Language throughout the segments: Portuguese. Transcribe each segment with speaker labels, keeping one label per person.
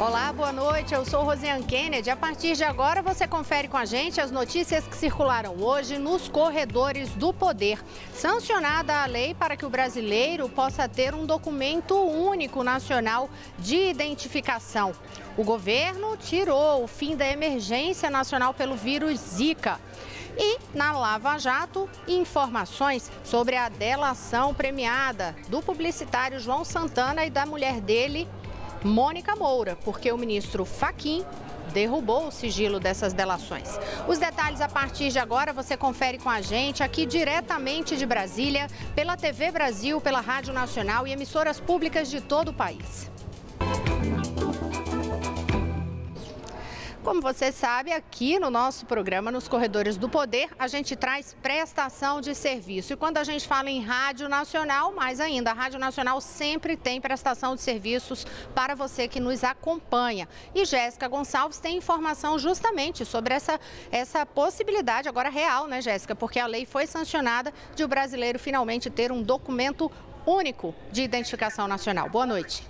Speaker 1: Olá, boa noite. Eu sou Rosiane Kennedy. A partir de agora, você confere com a gente as notícias que circularam hoje nos corredores do poder. Sancionada a lei para que o brasileiro possa ter um documento único nacional de identificação. O governo tirou o fim da emergência nacional pelo vírus Zika. E, na Lava Jato, informações sobre a delação premiada do publicitário João Santana e da mulher dele, Mônica Moura, porque o ministro Fachin derrubou o sigilo dessas delações. Os detalhes a partir de agora você confere com a gente aqui diretamente de Brasília, pela TV Brasil, pela Rádio Nacional e emissoras públicas de todo o país. Como você sabe, aqui no nosso programa, nos Corredores do Poder, a gente traz prestação de serviço. E quando a gente fala em Rádio Nacional, mais ainda, a Rádio Nacional sempre tem prestação de serviços para você que nos acompanha. E Jéssica Gonçalves tem informação justamente sobre essa possibilidade, agora real, né, Jéssica? Porque a lei foi sancionada de o brasileiro finalmente ter um documento único de identificação nacional. Boa noite.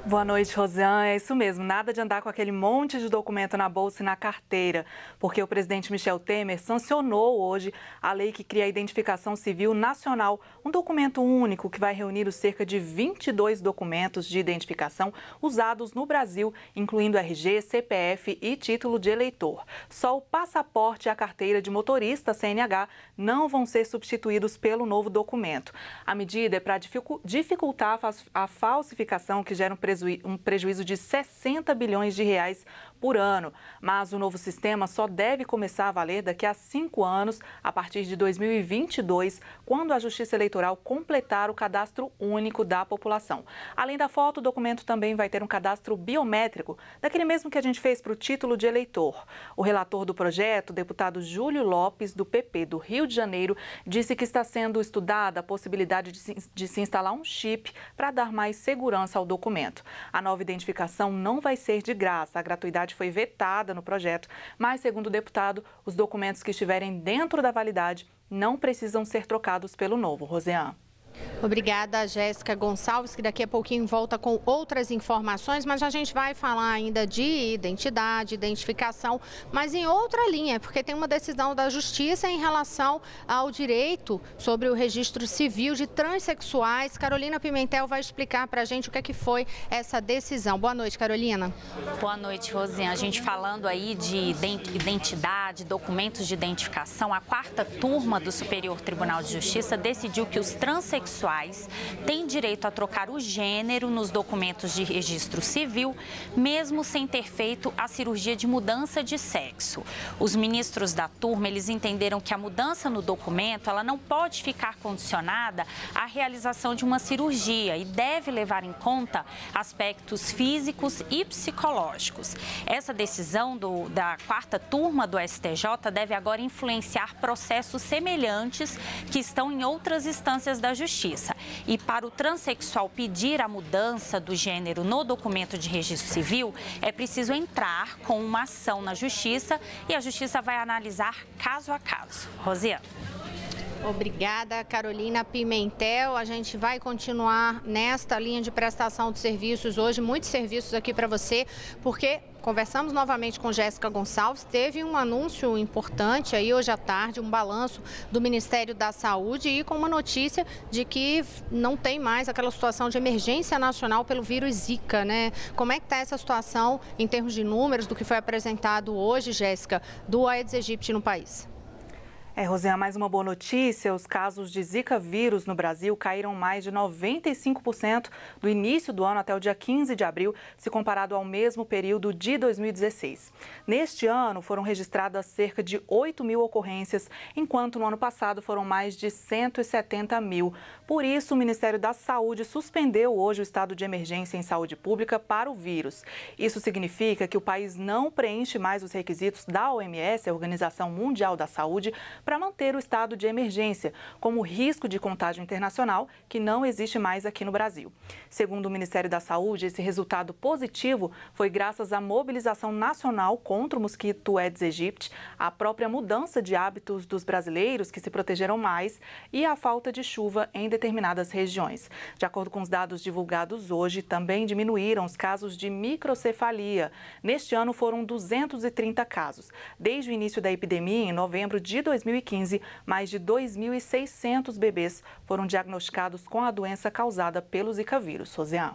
Speaker 2: Boa noite, Rosiane. É isso mesmo, nada de andar com aquele monte de documento na bolsa e na carteira, porque o presidente Michel Temer sancionou hoje a lei que cria a Identificação Civil Nacional, um documento único que vai reunir os cerca de 22 documentos de identificação usados no Brasil, incluindo RG, CPF e título de eleitor. Só o passaporte e a carteira de motorista CNH não vão ser substituídos pelo novo documento. A medida é para dificultar a falsificação que gera um prejuízo de 60 bilhões de reais por ano. Mas o novo sistema só deve começar a valer daqui a 5 anos, a partir de 2022, quando a Justiça Eleitoral completar o cadastro único da população. Além da foto, o documento também vai ter um cadastro biométrico, daquele mesmo que a gente fez para o título de eleitor. O relator do projeto, o deputado Júlio Lopes, do PP do Rio de Janeiro, disse que está sendo estudada a possibilidade de se instalar um chip para dar mais segurança ao documento. A nova identificação não vai ser de graça, a gratuidade foi vetada no projeto, mas, segundo o deputado, os documentos que estiverem dentro da validade não precisam ser trocados pelo novo. Rosiane.
Speaker 1: Obrigada, Jéssica Gonçalves, que daqui a pouquinho volta com outras informações, mas a gente vai falar ainda de identidade, identificação, mas em outra linha, porque tem uma decisão da Justiça em relação ao direito sobre o registro civil de transexuais. Carolina Pimentel vai explicar para a gente o que é que foi essa decisão. Boa noite, Carolina.
Speaker 3: Boa noite, Rosiane. A gente falando aí de identidade, documentos de identificação, a 4ª turma do Superior Tribunal de Justiça decidiu que os transexuais têm direito a trocar o gênero nos documentos de registro civil, mesmo sem ter feito a cirurgia de mudança de sexo. Os ministros da turma, eles entenderam que a mudança no documento, ela não pode ficar condicionada à realização de uma cirurgia e deve levar em conta aspectos físicos e psicológicos. Essa decisão da 4ª turma do STJ deve agora influenciar processos semelhantes que estão em outras instâncias da Justiça. E para o transexual pedir a mudança do gênero no documento de registro civil, é preciso entrar com uma ação na Justiça e a Justiça vai analisar caso a caso. Rosiane.
Speaker 1: Obrigada, Carolina Pimentel. A gente vai continuar nesta linha de prestação de serviços hoje, muitos serviços aqui para você, porque conversamos novamente com Jéssica Gonçalves, teve um anúncio importante aí hoje à tarde, um balanço do Ministério da Saúde e com uma notícia de que não tem mais aquela situação de emergência nacional pelo vírus Zika, né? Como é que está essa situação em termos de números do que foi apresentado hoje, Jéssica, do Aedes aegypti no país?
Speaker 2: Rosiane, mais uma boa notícia. Os casos de Zika vírus no Brasil caíram mais de 95% do início do ano até o dia 15 de abril, se comparado ao mesmo período de 2016. Neste ano, foram registradas cerca de 8 mil ocorrências, enquanto no ano passado foram mais de 170 mil. Por isso, o Ministério da Saúde suspendeu hoje o estado de emergência em saúde pública para o vírus. Isso significa que o país não preenche mais os requisitos da OMS, a Organização Mundial da Saúde, para manter o estado de emergência, como risco de contágio internacional, que não existe mais aqui no Brasil. Segundo o Ministério da Saúde, esse resultado positivo foi graças à mobilização nacional contra o mosquito Aedes aegypti, à própria mudança de hábitos dos brasileiros que se protegeram mais e à falta de chuva em determinadas regiões. De acordo com os dados divulgados hoje, também diminuíram os casos de microcefalia. Neste ano foram 230 casos. Desde o início da epidemia, em novembro de 2015, mais de 2.600 bebês foram diagnosticados com a doença causada pelo Zika vírus. Rosiane.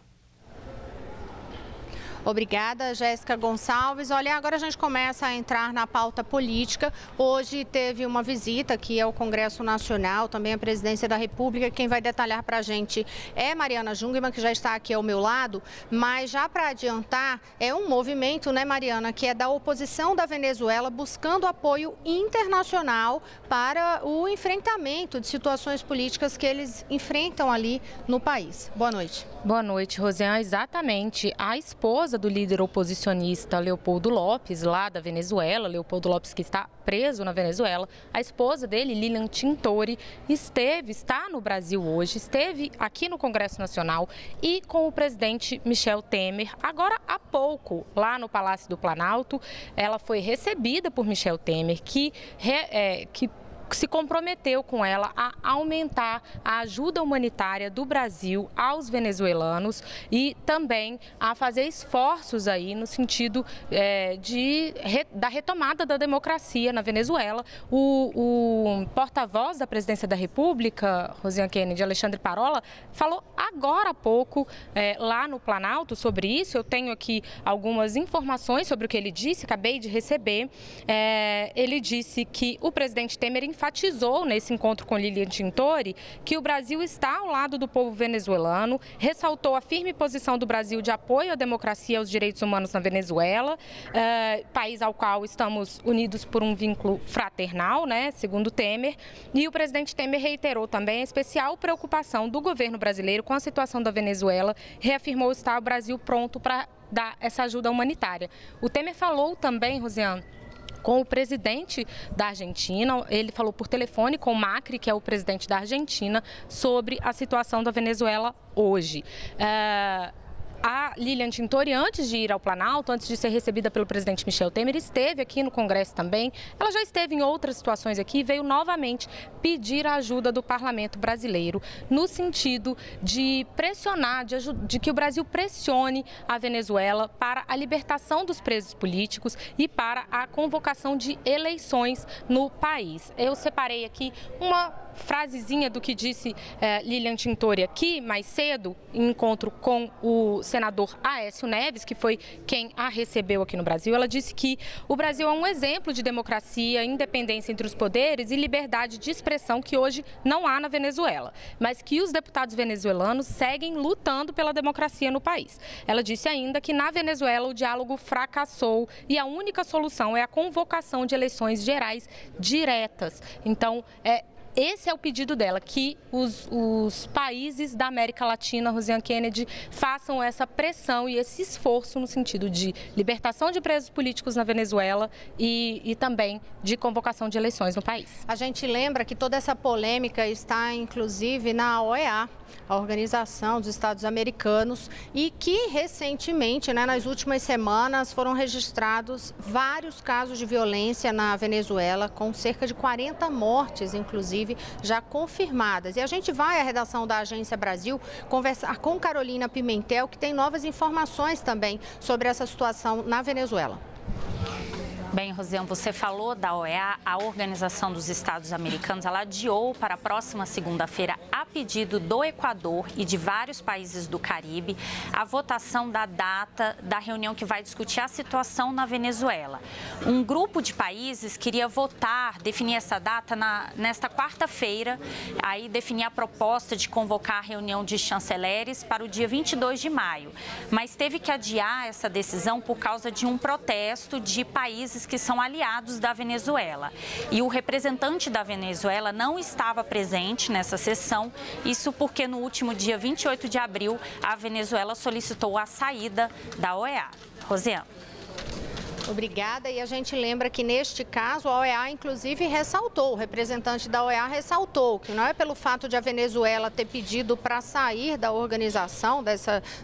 Speaker 1: Obrigada, Jéssica Gonçalves. Olha, agora a gente começa a entrar na pauta política. Hoje teve uma visita aqui ao Congresso Nacional, também à Presidência da República. Quem vai detalhar para a gente é Mariana Jungmann, que já está aqui ao meu lado. Mas já para adiantar, é um movimento, né, Mariana, que é da oposição da Venezuela buscando apoio internacional para o enfrentamento de situações políticas que eles enfrentam ali no país. Boa noite.
Speaker 4: Boa noite, Rosiane. Exatamente. A esposa do líder oposicionista Leopoldo Lopes, lá da Venezuela, Leopoldo Lopes que está preso na Venezuela, a esposa dele, Lilian Tintori, está no Brasil hoje, esteve aqui no Congresso Nacional e com o presidente Michel Temer. Agora há pouco, lá no Palácio do Planalto, ela foi recebida por Michel Temer, que se comprometeu com ela a aumentar a ajuda humanitária do Brasil aos venezuelanos e também a fazer esforços aí no sentido da retomada da democracia na Venezuela. O porta-voz da Presidência da República, Rosiane Kennedy, Alexandre Parola, falou agora há pouco lá no Planalto sobre isso. Eu tenho aqui algumas informações sobre o que ele disse, acabei de receber. Ele disse que o presidente Temer enfatizou nesse encontro com Lilian Tintori que o Brasil está ao lado do povo venezuelano, ressaltou a firme posição do Brasil de apoio à democracia e aos direitos humanos na Venezuela, país ao qual estamos unidos por um vínculo fraternal, né, segundo Temer. E o presidente Temer reiterou também a especial preocupação do governo brasileiro com a situação da Venezuela, reafirmou estar o Brasil pronto para dar essa ajuda humanitária. O Temer falou também, Rosiane, com o presidente da Argentina, ele falou por telefone com o Macri, que é o presidente da Argentina, sobre a situação da Venezuela hoje. A Lilian Tintori, antes de ir ao Planalto, antes de ser recebida pelo presidente Michel Temer, esteve aqui no Congresso também. Ela já esteve em outras situações aqui e veio novamente pedir a ajuda do parlamento brasileiro no sentido de pressionar, de que o Brasil pressione a Venezuela para a libertação dos presos políticos e para a convocação de eleições no país. Eu separei aqui uma frasezinha do que disse Lilian Tintori aqui mais cedo, em encontro com o senador Aécio Neves, que foi quem a recebeu aqui no Brasil. Ela disse que o Brasil é um exemplo de democracia, independência entre os poderes e liberdade de expressão que hoje não há na Venezuela, mas que os deputados venezuelanos seguem lutando pela democracia no país. Ela disse ainda que na Venezuela o diálogo fracassou e a única solução é a convocação de eleições gerais diretas. Então, esse é o pedido dela, que os países da América Latina, Rosiane Kennedy, façam essa pressão e esse esforço no sentido de libertação de presos políticos na Venezuela e também de convocação de eleições no país.
Speaker 1: A gente lembra que toda essa polêmica está, inclusive, na OEA, a Organização dos Estados Americanos, e que recentemente, nas últimas semanas, foram registrados vários casos de violência na Venezuela, com cerca de 40 mortes, inclusive, já confirmadas. E a gente vai à redação da Agência Brasil conversar com Carolina Pimentel, que tem novas informações também sobre essa situação na Venezuela.
Speaker 3: Bem, Rosiane, você falou da OEA, a Organização dos Estados Americanos, ela adiou para a próxima segunda-feira, a pedido do Equador e de vários países do Caribe, a votação da data da reunião que vai discutir a situação na Venezuela. Um grupo de países queria votar, definir essa data nesta quarta-feira, aí definir a proposta de convocar a reunião de chanceleres para o dia 22 de maio. Mas teve que adiar essa decisão por causa de um protesto de países que são aliados da Venezuela. E o representante da Venezuela não estava presente nessa sessão, isso porque no último dia 28 de abril, a Venezuela solicitou a saída da OEA. Rosiane.
Speaker 1: Obrigada. E a gente lembra que, neste caso, a OEA, inclusive, ressaltou, o representante da OEA ressaltou que não é pelo fato de a Venezuela ter pedido para sair da organização,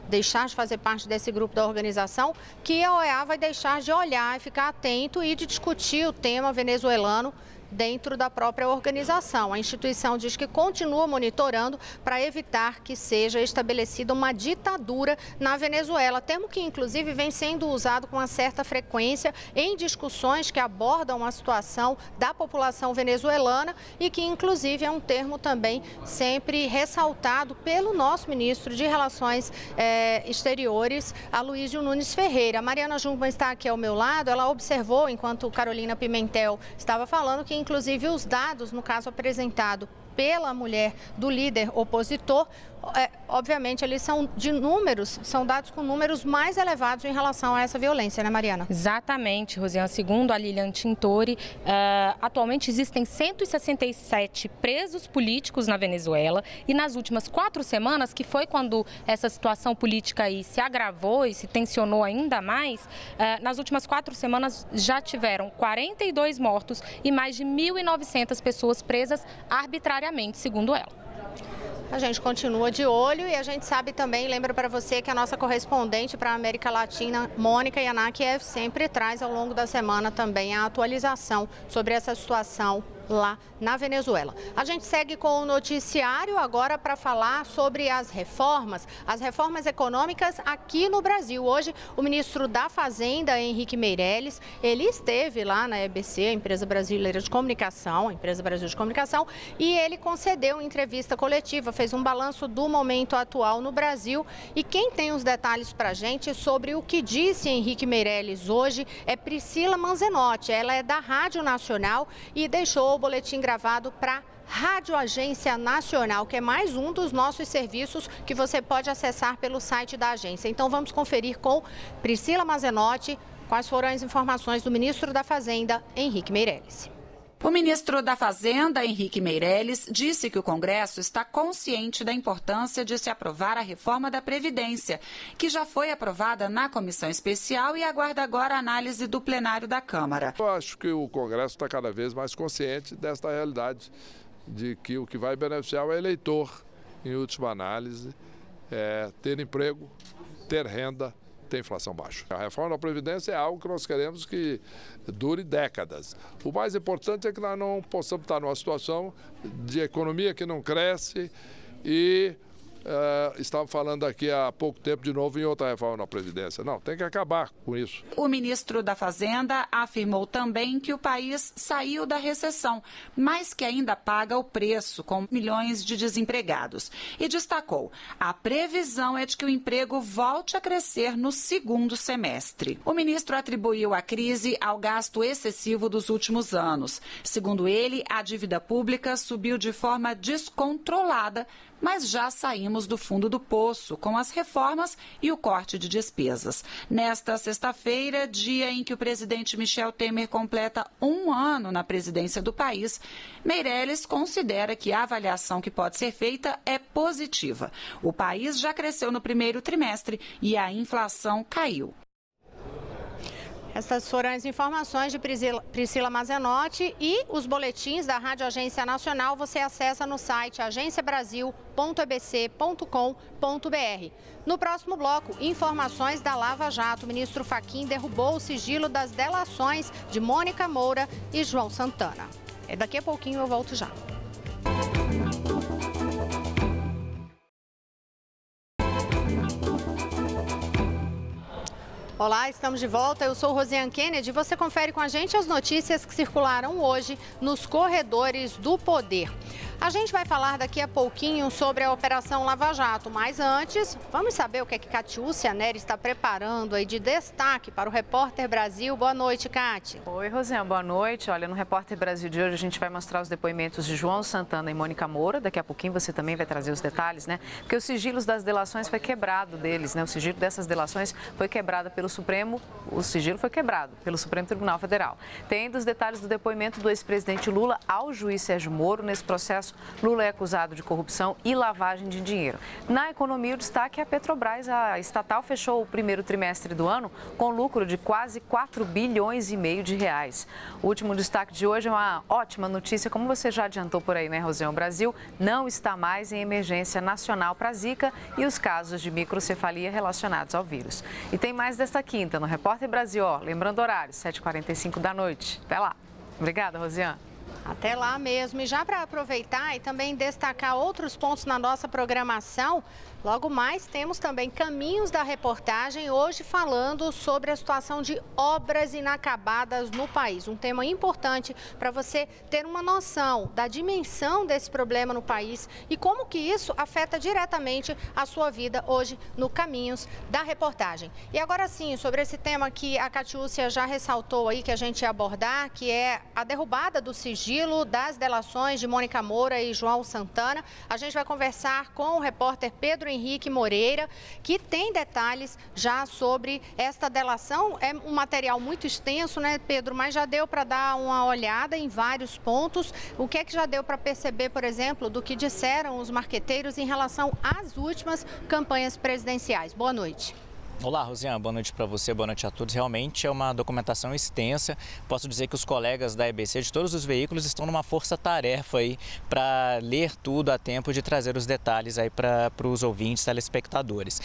Speaker 1: deixar de fazer parte desse grupo da organização, que a OEA vai deixar de olhar e ficar atento e de discutir o tema venezuelano dentro da própria organização. A instituição diz que continua monitorando para evitar que seja estabelecida uma ditadura na Venezuela, termo que inclusive vem sendo usado com uma certa frequência em discussões que abordam a situação da população venezuelana e que inclusive é um termo também sempre ressaltado pelo nosso ministro de Relações Exteriores, Aloysio Nunes Ferreira. A Mariana Jungmann está aqui ao meu lado, ela observou, enquanto Carolina Pimentel estava falando, que inclusive os dados, no caso apresentado pela mulher do líder opositor, obviamente eles são de números, são dados com números mais elevados em relação a essa violência, né, Mariana?
Speaker 4: Exatamente, Rosiana. Segundo a Lilian Tintori, atualmente existem 167 presos políticos na Venezuela e nas últimas 4 semanas, que foi quando essa situação política aí se agravou e se tensionou ainda mais, nas últimas 4 semanas já tiveram 42 mortos e mais de 1.900 pessoas presas arbitrariamente, segundo ela.
Speaker 1: A gente continua de olho e a gente sabe também, lembra para você que a nossa correspondente para a América Latina, Mônica Yanakiev, sempre traz ao longo da semana também a atualização sobre essa situação lá na Venezuela. A gente segue com o noticiário agora para falar sobre as reformas econômicas aqui no Brasil. Hoje, o ministro da Fazenda, Henrique Meirelles, ele esteve lá na EBC, a Empresa Brasileira de Comunicação, e ele concedeu uma entrevista coletiva, fez um balanço do momento atual no Brasil. E quem tem os detalhes para a gente sobre o que disse Henrique Meirelles hoje é Priscila Manzenotti. Ela é da Rádio Nacional e deixou o boletim gravado para Rádio Agência Nacional, que é mais um dos nossos serviços que você pode acessar pelo site da agência. Então vamos conferir com Priscila Manzenotti quais foram as informações do ministro da Fazenda, Henrique Meirelles.
Speaker 5: O ministro da Fazenda, Henrique Meirelles, disse que o Congresso está consciente da importância de se aprovar a reforma da Previdência, que já foi aprovada na comissão especial e aguarda agora a análise do plenário da Câmara.
Speaker 6: Eu acho que o Congresso está cada vez mais consciente desta realidade, de que o que vai beneficiar o eleitor, em última análise, é ter emprego, ter renda, ter inflação baixa. A reforma da Previdência é algo que nós queremos que dure décadas. O mais importante é que nós não possamos estar numa situação de economia que não cresce e estava falando aqui há pouco tempo de novo em outra reforma da Previdência. Não, tem que acabar com isso.
Speaker 5: O ministro da Fazenda afirmou também que o país saiu da recessão, mas que ainda paga o preço, com milhões de desempregados. E destacou: a previsão é de que o emprego volte a crescer no segundo semestre. O ministro atribuiu a crise ao gasto excessivo dos últimos anos. Segundo ele, a dívida pública subiu de forma descontrolada, mas já saímos do fundo do poço com as reformas e o corte de despesas. Nesta sexta-feira, dia em que o presidente Michel Temer completa 1 ano na presidência do país, Meirelles considera que a avaliação que pode ser feita é positiva. O país já cresceu no primeiro trimestre e a inflação caiu.
Speaker 1: Essas foram as informações de Priscila Manzenotti e os boletins da Rádio Agência Nacional você acessa no site agenciabrasil.ebc.com.br. No próximo bloco, informações da Lava Jato. O ministro Fachin derrubou o sigilo das delações de Mônica Moura e João Santana. Daqui a pouquinho eu volto já. Olá, estamos de volta. Eu sou Rosiane Kennedy. Você confere com a gente as notícias que circularam hoje nos corredores do poder. A gente vai falar daqui a pouquinho sobre a Operação Lava Jato, mas antes, vamos saber o que Catiúcia Neri está preparando aí de destaque para o Repórter Brasil. Boa noite, Cati.
Speaker 7: Oi, Rosiane, boa noite. Olha, no Repórter Brasil de hoje a gente vai mostrar os depoimentos de João Santana e Mônica Moura. Daqui a pouquinho você também vai trazer os detalhes, né? Porque os sigilos das delações foi quebrado deles, né? O sigilo dessas delações foi quebrado pelo Supremo, o sigilo foi quebrado pelo Supremo Tribunal Federal. Tem ainda os detalhes do depoimento do ex-presidente Lula ao juiz Sérgio Moro nesse processo processo. Lula é acusado de corrupção e lavagem de dinheiro. Na economia, o destaque é a Petrobras. A estatal fechou o primeiro trimestre do ano com lucro de quase 4,5 bilhões de reais. O último destaque de hoje é uma ótima notícia, como você já adiantou por aí, né, Rosiane? O Brasil não está mais em emergência nacional para a Zika e os casos de microcefalia relacionados ao vírus. E tem mais desta quinta no Repórter Brasil, lembrando o horário, 7h45 da noite. Até lá. Obrigada, Rosiane.
Speaker 1: Até lá mesmo. E já para aproveitar e também destacar outros pontos na nossa programação, logo mais temos também Caminhos da Reportagem, hoje falando sobre a situação de obras inacabadas no país. Um tema importante para você ter uma noção da dimensão desse problema no país e como que isso afeta diretamente a sua vida hoje no Caminhos da Reportagem. E agora sim, sobre esse tema que a Catiúcia já ressaltou aí que a gente ia abordar, que é a derrubada do sigilo das delações de Mônica Moura e João Santana, a gente vai conversar com o repórter Pedro Henrique Moreira, que tem detalhes já sobre esta delação. É um material muito extenso, né, Pedro? Mas já deu para dar uma olhada em vários pontos. O que é que já deu para perceber, por exemplo, do que disseram os marqueteiros em relação às últimas campanhas presidenciais? Boa noite.
Speaker 8: Olá, Rosiane, boa noite para você, boa noite a todos. Realmente é uma documentação extensa. Posso dizer que os colegas da EBC de todos os veículos estão numa força-tarefa aí para ler tudo a tempo de trazer os detalhes aí para os ouvintes, telespectadores.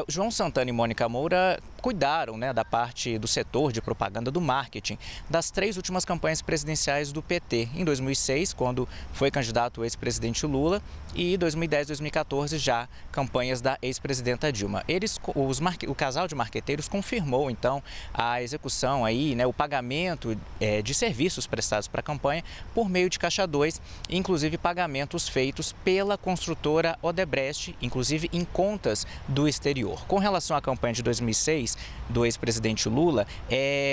Speaker 8: João Santana e Mônica Moura cuidaram, né, da parte do setor de propaganda do marketing das 3 últimas campanhas presidenciais do PT. Em 2006, quando foi candidato o ex-presidente Lula, e 2010, 2014 já campanhas da ex-presidenta Dilma. O casal de marqueteiros confirmou, então, a execução aí, né, o pagamento de serviços prestados para a campanha por meio de Caixa 2, inclusive pagamentos feitos pela construtora Odebrecht, inclusive em contas do exterior. Com relação à campanha de 2006 do ex-presidente Lula,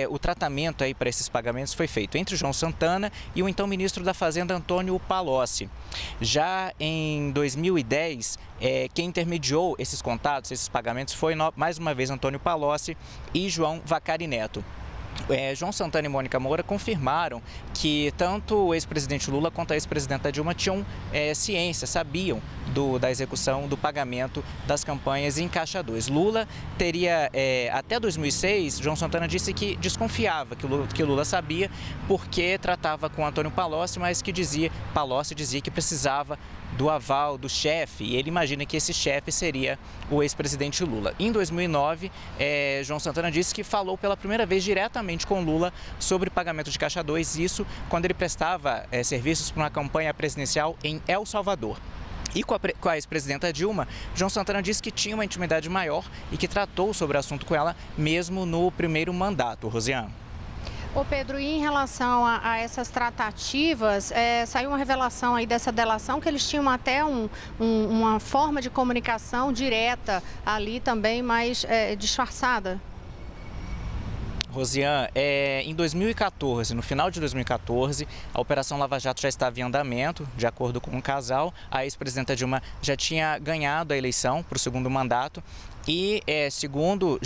Speaker 8: o tratamento aí para esses pagamentos foi feito entre João Santana e o então ministro da Fazenda Antônio Palocci. Já em 2010, quem intermediou esses contatos, esses pagamentos, foi mais uma vez Antônio Palocci e João Vacari Neto. João Santana e Mônica Moura confirmaram que tanto o ex-presidente Lula quanto a ex-presidenta Dilma tinham ciência, sabiam da execução do pagamento das campanhas em Caixa 2. Lula teria, até 2006, João Santana disse que desconfiava que Lula sabia porque tratava com Antônio Palocci, mas que Palocci dizia que precisava do aval do chefe, e ele imagina que esse chefe seria o ex-presidente Lula. Em 2009, João Santana disse que falou pela primeira vez diretamente com Lula sobre pagamento de Caixa 2, isso quando ele prestava serviços para uma campanha presidencial em El Salvador. E com a ex-presidenta Dilma, João Santana disse que tinha uma intimidade maior e que tratou sobre o assunto com ela mesmo no primeiro mandato. Rosiane.
Speaker 1: Ô Pedro, e em relação a essas tratativas, saiu uma revelação aí dessa delação que eles tinham até uma forma de comunicação direta ali também, mas disfarçada.
Speaker 8: Rosiane, em 2014, no final de 2014, a Operação Lava Jato já estava em andamento, de acordo com o casal. A ex-presidenta Dilma já tinha ganhado a eleição para o segundo mandato. E, segundo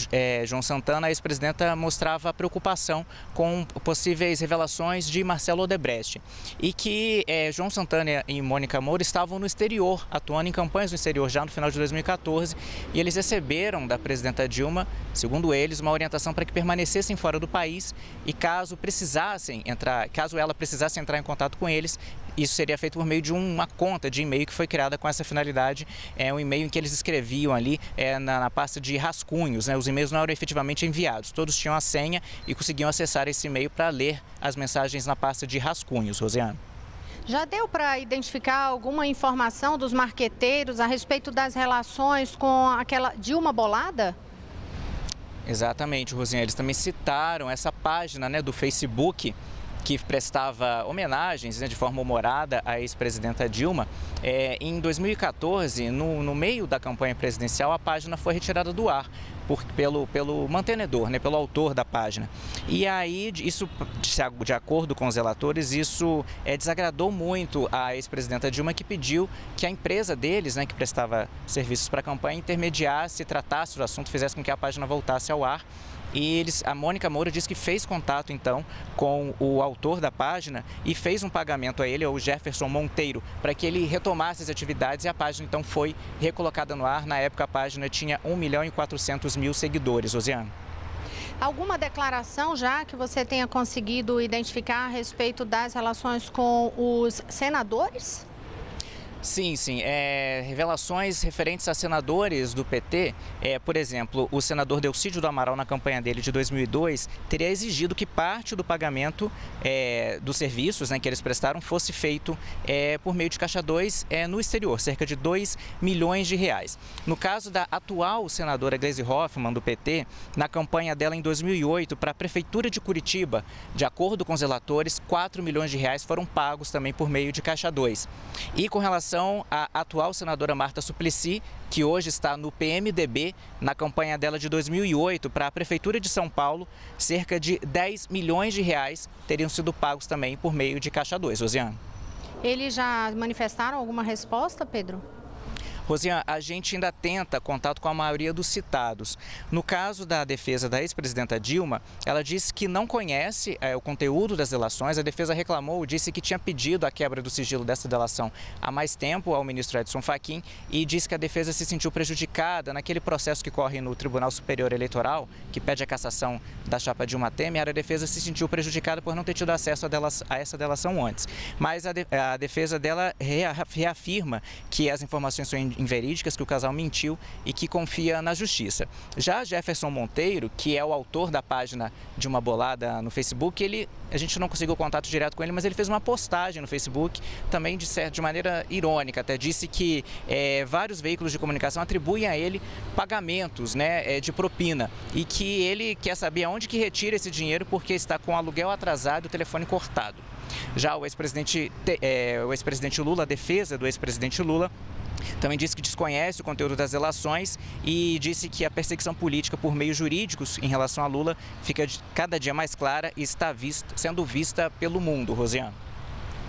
Speaker 8: João Santana, a ex-presidenta mostrava preocupação com possíveis revelações de Marcelo Odebrecht. E que João Santana e Mônica Moura estavam no exterior, atuando em campanhas no exterior já no final de 2014. E eles receberam da presidenta Dilma, segundo eles, uma orientação para que permanecessem fora do país. E caso ela precisasse entrar em contato com eles, isso seria feito por meio de uma conta de e-mail que foi criada com essa finalidade. Um e-mail em que eles escreviam ali na pasta de rascunhos, né? Os e-mails não eram efetivamente enviados, todos tinham a senha e conseguiam acessar esse e-mail para ler as mensagens na pasta de rascunhos. Rosiane.
Speaker 1: Já deu para identificar alguma informação dos marqueteiros a respeito das relações com aquela Dilma bolada?
Speaker 8: Exatamente, Rosiane. Eles também citaram essa página, né, do Facebook que prestava homenagens, né, de forma humorada à ex-presidenta Dilma. Em 2014, no meio da campanha presidencial, a página foi retirada do ar pelo mantenedor, né, pelo autor da página. E aí, isso, de acordo com os relatores, isso desagradou muito a ex-presidenta Dilma, que pediu que a empresa deles, né, que prestava serviços para a campanha, intermediasse, tratasse do assunto, fizesse com que a página voltasse ao ar. e a Mônica Moura disse que fez contato então com o autor da página e fez um pagamento a ele, o Jefferson Monteiro, para que ele retomasse as atividades, e a página então foi recolocada no ar. Na época a página tinha 1.400.000 seguidores, Rosiane.
Speaker 1: Alguma declaração já que você tenha conseguido identificar a respeito das relações com os senadores?
Speaker 8: Sim. Revelações referentes a senadores do PT, por exemplo, o senador Delcídio do Amaral, na campanha dele de 2002, teria exigido que parte do pagamento dos serviços, né, que eles prestaram fosse feito por meio de Caixa 2 no exterior, cerca de 2 milhões de reais. No caso da atual senadora Gleisi Hoffmann, do PT, na campanha dela em 2008 para a Prefeitura de Curitiba, de acordo com os relatores, 4 milhões de reais foram pagos também por meio de Caixa 2. E com relação à atual senadora Marta Suplicy, que hoje está no PMDB, na campanha dela de 2008 para a Prefeitura de São Paulo, cerca de 10 milhões de reais teriam sido pagos também por meio de Caixa 2, Rosiane.
Speaker 1: Eles já manifestaram alguma resposta, Pedro?
Speaker 8: Rosiane, a gente ainda tenta contato com a maioria dos citados. No caso da defesa da ex-presidenta Dilma, ela disse que não conhece o conteúdo das delações. A defesa reclamou, disse que tinha pedido a quebra do sigilo dessa delação há mais tempo ao ministro Edson Fachin e disse que a defesa se sentiu prejudicada naquele processo que corre no Tribunal Superior Eleitoral, que pede a cassação da chapa Dilma Temer. A defesa se sentiu prejudicada por não ter tido acesso a essa delação antes. Mas a defesa dela reafirma que as informações são inverídicas, que o casal mentiu e que confia na justiça. Já Jefferson Monteiro, que é o autor da página de uma bolada no Facebook, a gente não conseguiu contato direto com ele, mas ele fez uma postagem no Facebook, também de maneira irônica, até disse que vários veículos de comunicação atribuem a ele pagamentos, né, de propina, e que ele quer saber aonde que retira esse dinheiro porque está com o aluguel atrasado e o telefone cortado. Já o ex-presidente Lula, a defesa do ex-presidente Lula, também disse que desconhece o conteúdo das delações e disse que a perseguição política por meios jurídicos em relação a Lula fica cada dia mais clara e está sendo vista pelo mundo, Rosiane.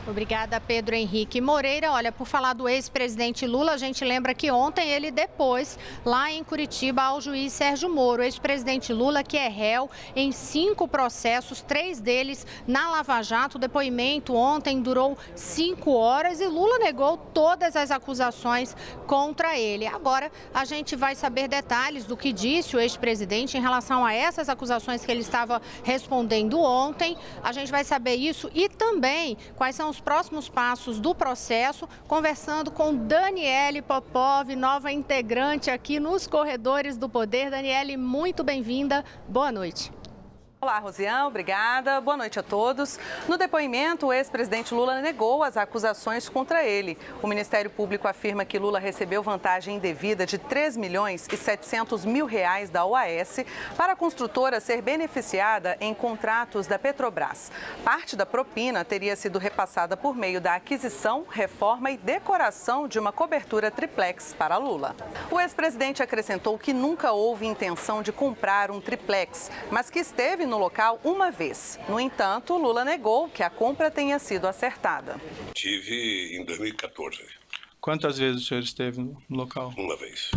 Speaker 1: Obrigada, Pedro Henrique Moreira. Olha, por falar do ex-presidente Lula, a gente lembra que ontem ele depôs lá em Curitiba ao juiz Sérgio Moro. O ex-presidente Lula, que é réu em 5 processos, 3 deles na Lava Jato. O depoimento ontem durou 5 horas e Lula negou todas as acusações contra ele. Agora a gente vai saber detalhes do que disse o ex-presidente em relação a essas acusações que ele estava respondendo ontem. A gente vai saber isso e também quais são os próximos passos do processo, conversando com Daniele Popov, nova integrante aqui nos Corredores do Poder. Daniele, muito bem-vinda. Boa noite.
Speaker 9: Olá, Rosiane, obrigada. Boa noite a todos. No depoimento, o ex-presidente Lula negou as acusações contra ele. O Ministério Público afirma que Lula recebeu vantagem indevida de 3 milhões e 700 mil reais da OAS para a construtora ser beneficiada em contratos da Petrobras. Parte da propina teria sido repassada por meio da aquisição, reforma e decoração de uma cobertura triplex para Lula. O ex-presidente acrescentou que nunca houve intenção de comprar um triplex, mas que esteve no local uma vez. No entanto, Lula negou que a compra tenha sido acertada.
Speaker 10: Tive em 2014.
Speaker 11: Quantas vezes o senhor esteve no local?
Speaker 10: Uma vez.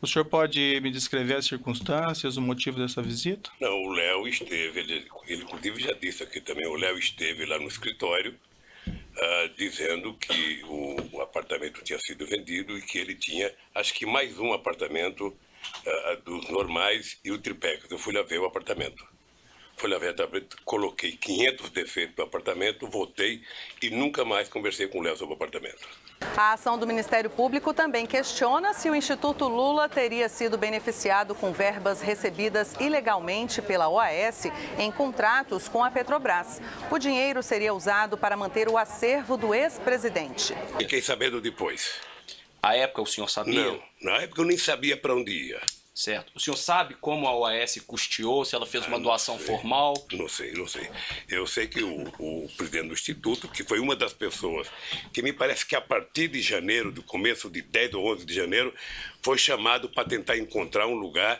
Speaker 11: O senhor pode me descrever as circunstâncias, o motivo dessa visita?
Speaker 10: Não, o Léo esteve, ele inclusive já disse aqui também, o Léo esteve lá no escritório dizendo que o apartamento tinha sido vendido e que ele tinha, acho que mais um apartamento dos normais e o triplex. Eu fui lá ver o apartamento. Fui lá ver o apartamento, coloquei 500 defeitos no apartamento, votei e nunca mais conversei com o Léo sobre o apartamento.
Speaker 9: A ação do Ministério Público também questiona se o Instituto Lula teria sido beneficiado com verbas recebidas ilegalmente pela OAS em contratos com a Petrobras. O dinheiro seria usado para manter o acervo do ex-presidente.
Speaker 10: Fiquei sabendo depois.
Speaker 12: À época o senhor sabia?
Speaker 10: Não, na época eu nem sabia para onde ia.
Speaker 12: Certo. O senhor sabe como a OAS custeou, se ela fez uma doação formal?
Speaker 10: Não sei. Eu sei que o presidente do Instituto, que foi uma das pessoas que me parece que a partir de janeiro, do começo de 10 ou 11 de janeiro, foi chamado para tentar encontrar um lugar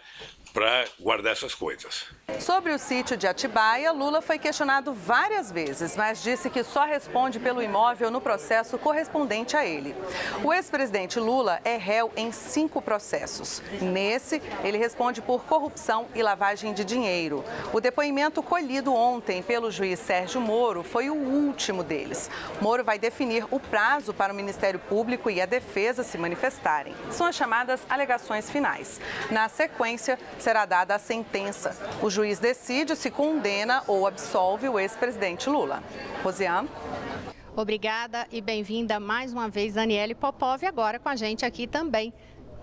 Speaker 10: para guardar essas coisas.
Speaker 9: Sobre o sítio de Atibaia, Lula foi questionado várias vezes, mas disse que só responde pelo imóvel no processo correspondente a ele. O ex-presidente Lula é réu em 5 processos. Nesse, ele responde por corrupção e lavagem de dinheiro. O depoimento colhido ontem pelo juiz Sérgio Moro foi o último deles. Moro vai definir o prazo para o Ministério Público e a defesa se manifestarem. São as chamadas alegações finais. Na sequência, será dada a sentença. O juiz decide se condena ou absolve o ex-presidente Lula. Rosiane.
Speaker 1: Obrigada e bem-vinda mais uma vez, Daniele Popov, agora com a gente aqui também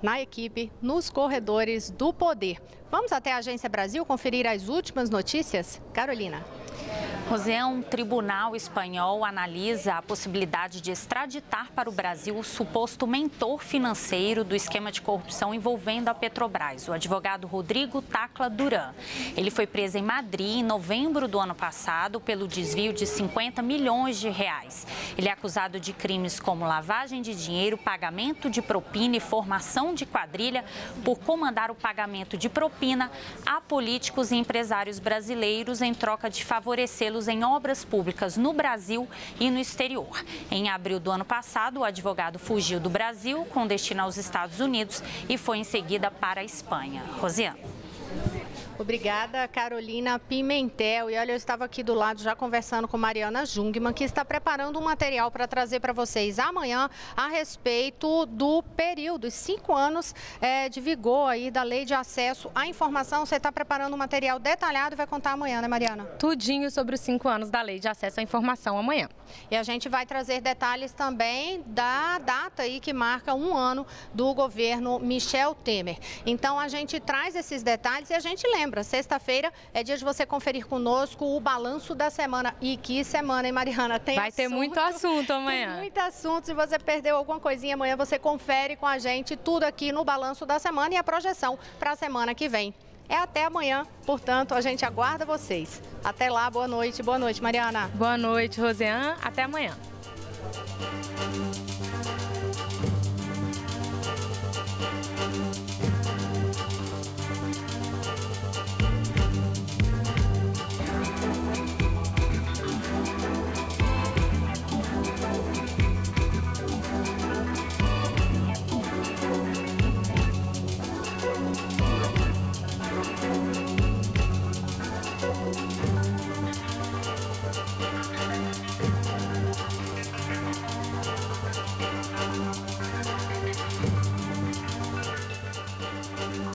Speaker 1: na equipe, nos corredores do poder. Vamos até a Agência Brasil conferir as últimas notícias? Carolina.
Speaker 3: Rosiane, um tribunal espanhol analisa a possibilidade de extraditar para o Brasil o suposto mentor financeiro do esquema de corrupção envolvendo a Petrobras, o advogado Rodrigo Tacla Duran. Ele foi preso em Madrid em novembro do ano passado pelo desvio de 50 milhões de reais. Ele é acusado de crimes como lavagem de dinheiro, pagamento de propina e formação de quadrilha por comandar o pagamento de propina a políticos e empresários brasileiros em troca de favorecê-los em obras públicas no Brasil e no exterior. Em abril do ano passado, o advogado fugiu do Brasil com destino aos Estados Unidos e foi em seguida para a Espanha. Rosiane.
Speaker 1: Obrigada, Carolina Pimentel. E olha, eu estava aqui do lado já conversando com Mariana Jungmann, que está preparando um material para trazer para vocês amanhã a respeito do período, os 5 anos de vigor aí da Lei de Acesso à Informação. Você está preparando um material detalhado e vai contar amanhã, né, Mariana?
Speaker 4: Tudinho sobre os 5 anos da Lei de Acesso à Informação amanhã.
Speaker 1: E a gente vai trazer detalhes também da data aí que marca 1 ano do governo Michel Temer. Então a gente traz esses detalhes e a gente lembra. Sexta-feira é dia de você conferir conosco o balanço da semana. E que semana, hein, Mariana?
Speaker 4: Vai ter muito assunto amanhã.
Speaker 1: Tem muito assunto. Se você perdeu alguma coisinha amanhã, você confere com a gente tudo aqui no balanço da semana e a projeção para a semana que vem. É até amanhã, portanto, a gente aguarda vocês. Até lá, boa noite. Boa noite, Mariana.
Speaker 4: Boa noite, Rosiane. Até amanhã.